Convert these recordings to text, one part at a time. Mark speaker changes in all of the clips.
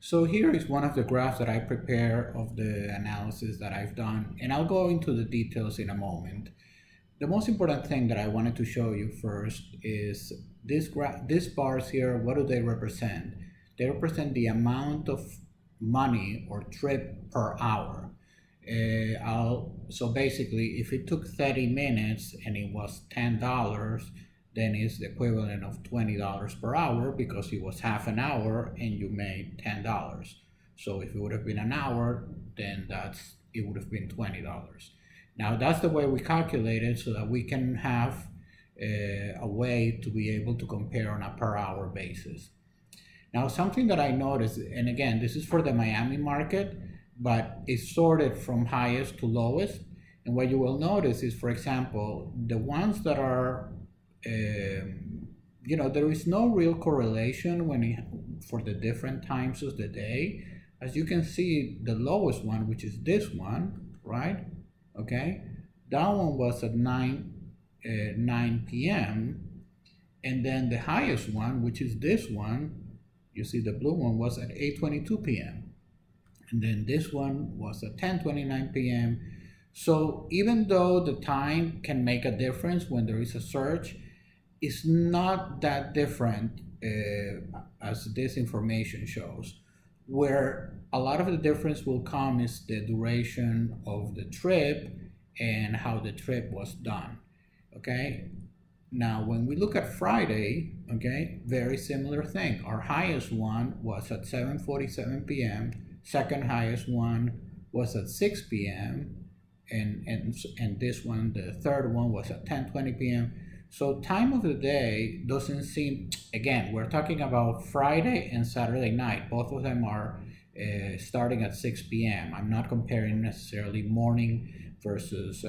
Speaker 1: So here is one of the graphs that I prepare of the analysis that I've done, and I'll go into the details in a moment. The most important thing that I wanted to show you first is these bars here. What do they represent? They represent the amount of money or trip per hour. So basically, if it took 30 minutes and it was $10, then it's the equivalent of $20 per hour because it was half an hour and you made $10. So if it would have been an hour, then it would have been $20. Now that's the way we calculate it so that we can have a way to be able to compare on a per hour basis. Now something that I noticed, and again, this is for the Miami market, but it's sorted from highest to lowest. And what you will notice is, for example, the ones that are, there is no real correlation for the different times of the day. As you can see, the lowest one, which is this one, right? Okay, that one was at 9 p.m. And then the highest one, which is this one, you see the blue one, was at 8:22 p.m. And then this one was at 10:29 p.m. So even though the time can make a difference when there is a surge, it's not that different as this information shows. Where a lot of the difference will come is the duration of the trip and how the trip was done. Okay. Now, when we look at Friday, okay, very similar thing. Our highest one was at 7:47 p.m. Second highest one was at 6 p.m. And this one, the third one, was at 10:20 p.m. So time of the day doesn't seem, again, we're talking about Friday and Saturday night. Both of them are starting at 6 p.m. I'm not comparing necessarily morning versus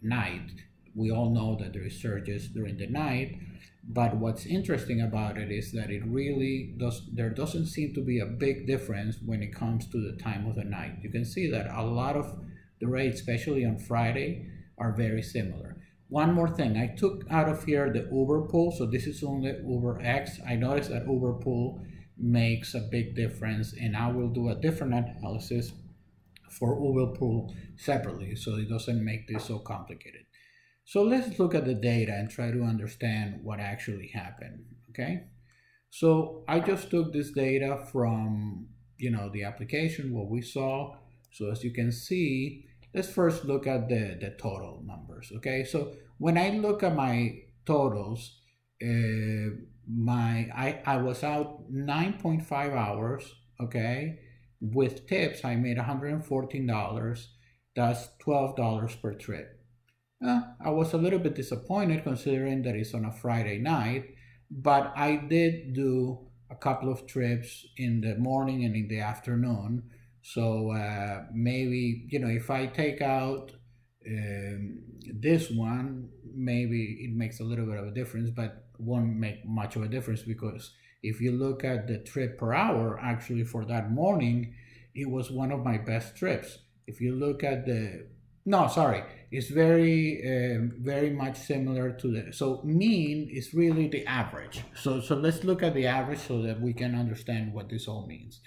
Speaker 1: night. We all know that there is surges during the night, but what's interesting about it is that there doesn't seem to be a big difference when it comes to the time of the night. You can see that a lot of the rates, especially on Friday, are very similar. One more thing, I took out of here the Uber pool, so this is only Uber X. I noticed that Uber pool makes a big difference, and I will do a different analysis for Uber pool separately, so it doesn't make this so complicated. So let's look at the data and try to understand what actually happened, okay? So I just took this data from, the application, what we saw. So as you can see, let's first look at the total numbers, okay? So when I look at my totals, I was out 9.5 hours, okay? With tips, I made $114. That's $12 per trip. I was a little bit disappointed considering that it's on a Friday night, but I did do a couple of trips in the morning and in the afternoon. So maybe, if I take out this one, maybe it makes a little bit of a difference, but won't make much of a difference because if you look at the trip per hour, actually for that morning, it was one of my best trips. If you look at it's very much similar to so mean is really the average. So let's look at the average so that we can understand what this all means.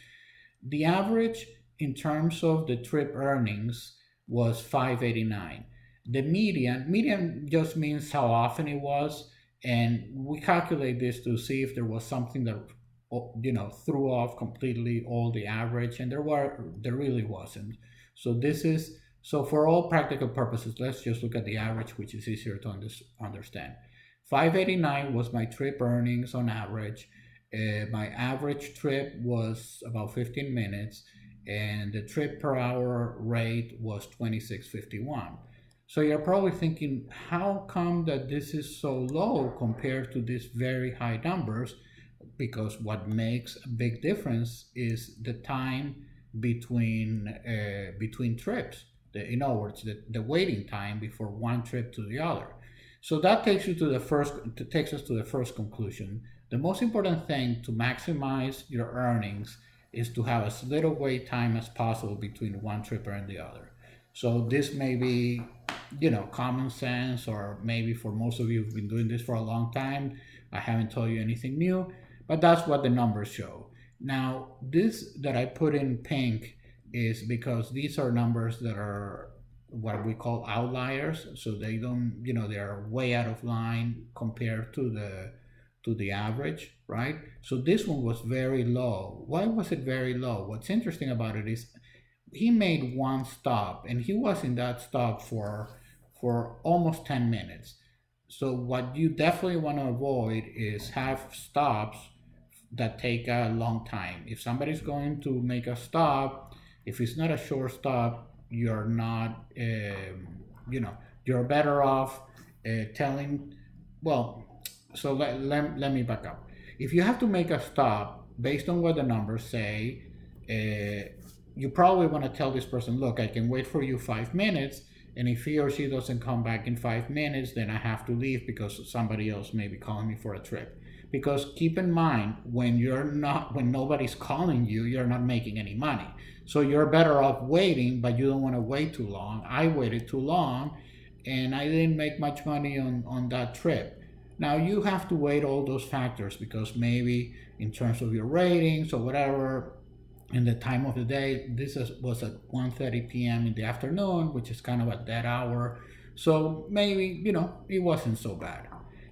Speaker 1: The average in terms of the trip earnings was 589. The median just means how often it was, and we calculate this to see if there was something that threw off completely all the average, and there really wasn't. So for all practical purposes, let's just look at the average, which is easier to understand. 589 was my trip earnings on average. My average trip was about 15 minutes, and the trip per hour rate was 26.51. So you're probably thinking, how come that this is so low compared to these very high numbers? Because what makes a big difference is the time between trips. In other words, the waiting time before one trip to the other. So that takes us to the first conclusion. The most important thing to maximize your earnings is to have as little wait time as possible between one trip and the other. So this may be, common sense, or maybe for most of you who've been doing this for a long time, I haven't told you anything new, but that's what the numbers show. Now, this that I put in pink is because these are numbers that are what we call outliers. So they don't, they are way out of line compared to the average, right? So this one was very low. Why was it very low? What's interesting about it is he made one stop and he was in that stop for almost 10 minutes. So what you definitely want to avoid is have stops that take a long time. If somebody's going to make a stop, if it's not a short stop, you're not, you're better off telling, well, so let me back up. If you have to make a stop based on what the numbers say, you probably want to tell this person, look, I can wait for you 5 minutes. And if he or she doesn't come back in 5 minutes, then I have to leave because somebody else may be calling me for a trip. Because keep in mind, when nobody's calling you, you're not making any money. So you're better off waiting, but you don't want to wait too long. I waited too long and I didn't make much money on that trip. Now you have to weigh all those factors because maybe in terms of your ratings or whatever, in the time of the day, was at 1:30 p.m. in the afternoon, which is kind of a dead hour. So maybe, it wasn't so bad.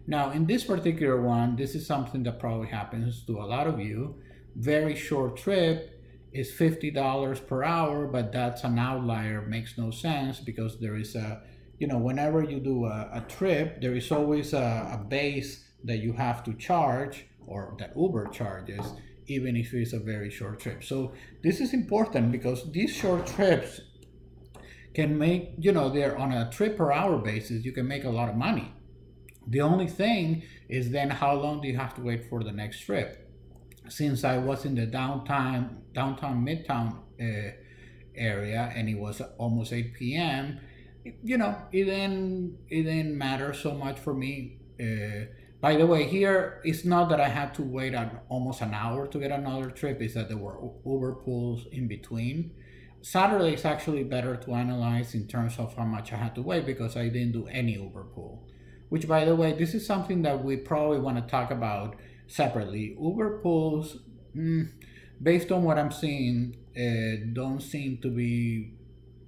Speaker 1: Now, in this particular one, this is something that probably happens to a lot of you. Very short trip is $50 per hour, but that's an outlier. Makes no sense because there is whenever you do a trip, there is always a base that you have to charge or that Uber charges, even if it's a very short trip. So this is important because these short trips can make, they're on a trip per hour basis, you can make a lot of money. The only thing is then how long do you have to wait for the next trip? Since I was in the downtown midtown area and it was almost 8 p.m., it didn't matter so much for me. By the way, here it's not that I had to wait almost an hour to get another trip, it's that there were Uber pools in between. Saturday is actually better to analyze in terms of how much I had to wait because I didn't do any Uber pool. Which, by the way, this is something that we probably want to talk about separately. Uber pools, based on what I'm seeing, don't seem to be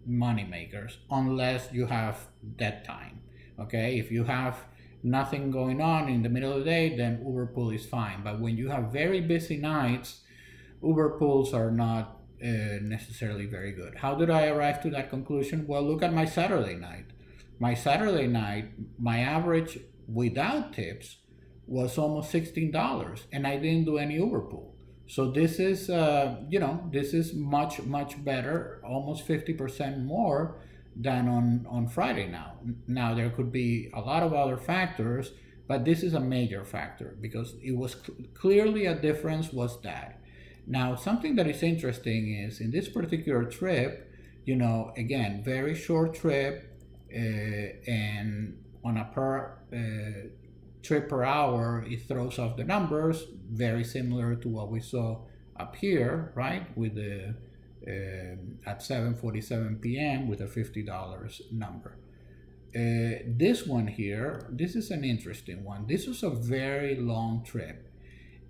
Speaker 1: money makers unless you have dead time. Okay, if you have nothing going on in the middle of the day, then Uber pool is fine. But when you have very busy nights, Uber pools are not necessarily very good. How did I arrive to that conclusion? Well, look at my Saturday night. My average without tips was almost $16, and I didn't do any Uber pool. So this is, this is much, much better, almost 50% more than on Friday now. Now, there could be a lot of other factors, but this is a major factor because it was clearly a difference was that. Now, something that is interesting is in this particular trip, again, very short trip, and on a per trip per hour, it throws off the numbers, very similar to what we saw up here, right? With the at 7:47 p.m. with a $50 number. This one here, this is an interesting one. This was a very long trip,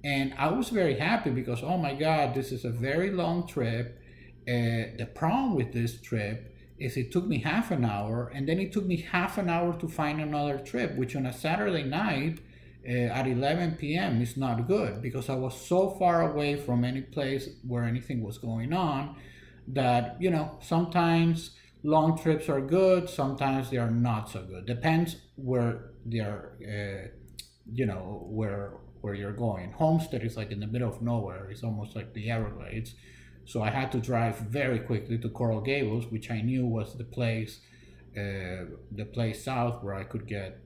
Speaker 1: and I was very happy because oh my God, this is a very long trip. The problem with this trip is it took me half an hour and then it took me half an hour to find another trip, which on a Saturday night at 11 p.m. is not good because I was so far away from any place where anything was going on that, sometimes long trips are good, sometimes they are not so good. Depends where they are, where you're going. Homestead is like in the middle of nowhere. It's almost like the Everglades. So I had to drive very quickly to Coral Gables, which I knew was the place south where I could get,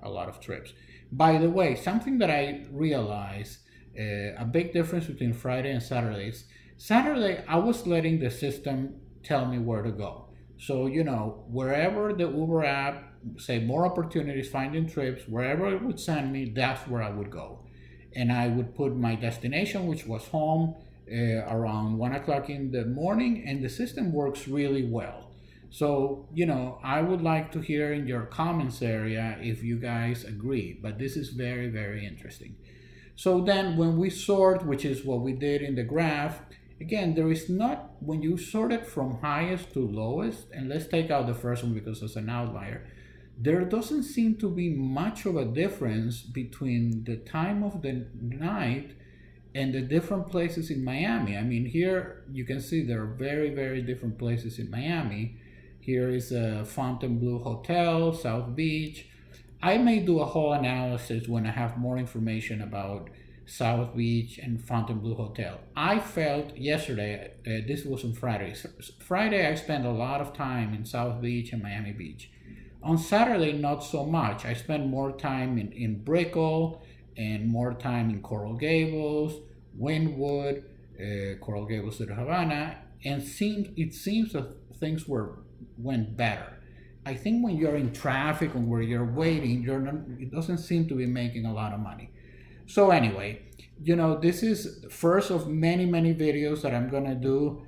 Speaker 1: a lot of trips. By the way, something that I realized, a big difference between Friday and Saturdays. Saturday, I was letting the system tell me where to go. So, wherever the Uber app, say more opportunities, finding trips, wherever it would send me, that's where I would go. And I would put my destination, which was home, around 1 o'clock in the morning, and the system works really well. So, I would like to hear in your comments area if you guys agree, but this is very, very interesting. So then when we sort, which is what we did in the graph, again, there is not, when you sort it from highest to lowest, and let's take out the first one because it's an outlier, there doesn't seem to be much of a difference between the time of the night and the different places in Miami. I mean, here you can see there are very, very different places in Miami. Here is a Fontainebleau Hotel, South Beach. I may do a whole analysis when I have more information about South Beach and Fontainebleau Hotel. I felt yesterday, this was on Friday. Friday I spent a lot of time in South Beach and Miami Beach. On Saturday, not so much. I spent more time in Brickell and more time in Coral Gables, Wynwood, Coral Gables to the Havana, and it seems that things went better. I think when you're in traffic and where you're waiting, it doesn't seem to be making a lot of money. So anyway, this is first of many, many videos that I'm gonna do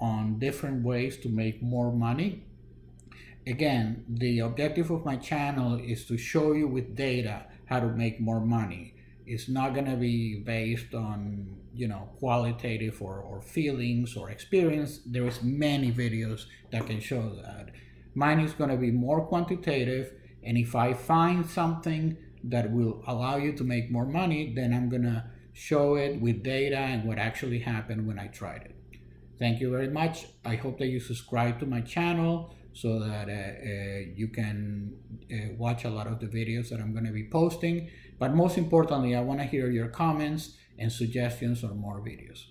Speaker 1: on different ways to make more money. Again, the objective of my channel is to show you with data how to make more money. It's not going to be based on, qualitative or feelings or experience. There is many videos that can show that. Mine is going to be more quantitative, and if I find something that will allow you to make more money, then I'm going to show it with data and what actually happened when I tried it. Thank you very much. I hope that you subscribe to my channel so that you can watch a lot of the videos that I'm going to be posting. But most importantly, I want to hear your comments and suggestions on more videos.